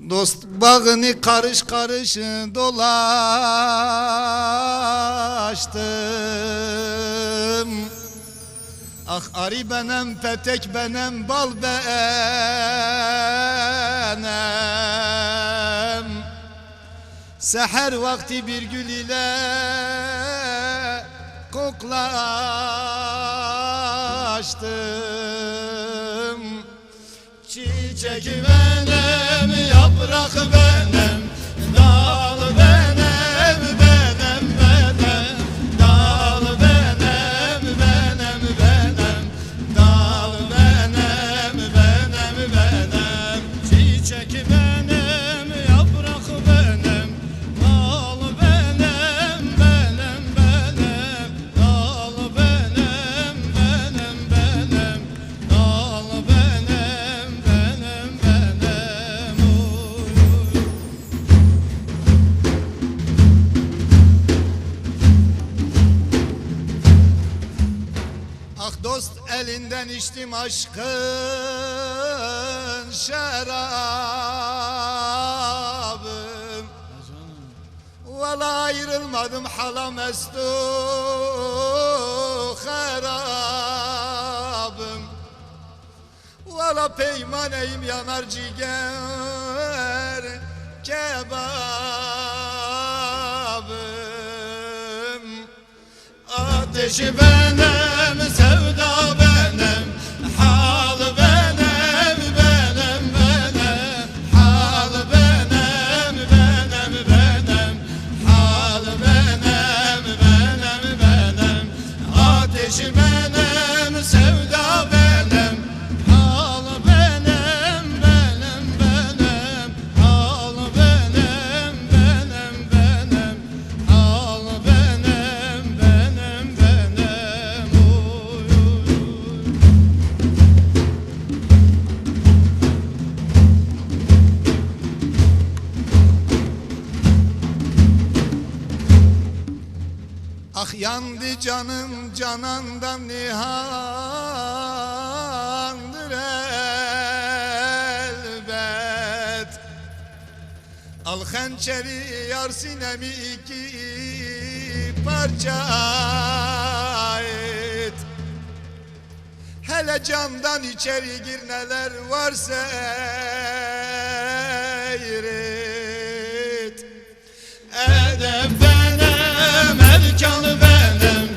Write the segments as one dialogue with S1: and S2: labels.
S1: Dost bağını karış karış dolaştım. Ah arı benem, petek benem, bal benem. Seher vakti bir gül ile koklaştım. Çiçek benim, yaprak benim, dal benim, benim, benim, dal benim, benim, benim, dal benim, benim, benim. Çiçek benim, yaprak benim, dal benim, benim, benim, dal benim, benim, benim, dal benim, benim, benim. Ah dost elinden içtim aşkın şarabım. Valla ayrılmadım hala mestu harabım. Valla peymaneyim yanar ciğer kebabım. Ateşi benim, sevda benim, hal benim, benim, benim, hal benim, benim, benim, hal benim, benim, benim. Ateşi benim, sevda benim, hal benim, benim, benim, hal benim, benim, benim, hal benim, benim, benim. Oy, oy, oy. Ah yandı canım canandan nihandır elbet. Al hançeri yar sinemi iki parça et. Hele candan içeri gir neler var seyret. Edep benim, erkan benim,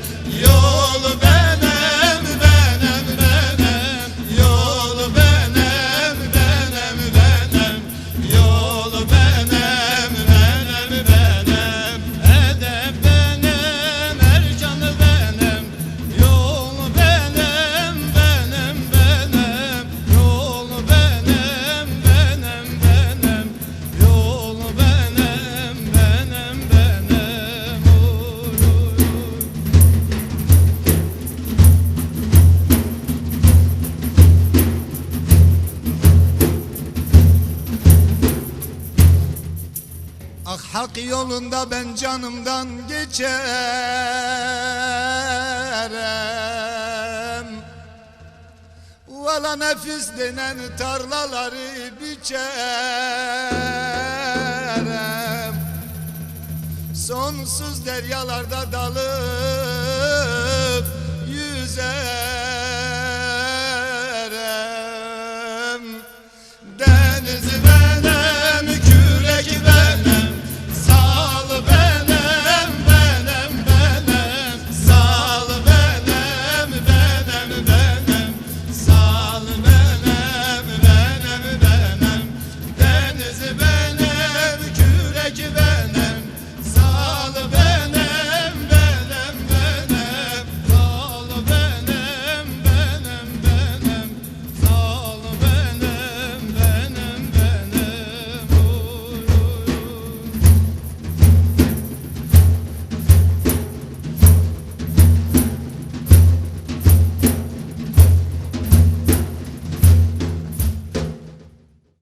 S1: yol benim, benim, benim, yol benim, benim, benim, yol benim, benim, benim. Edep benim, erkan benim, yol benim, benim, benim, yol benim, benim, benim, yol benim, benim, benim. Oy, oy, oy. Ah hak yolunda ben canımdan geçerem. Valla nefis denen tarlaları biçerem. Sonsuz deryalarda dalıp yüzerim.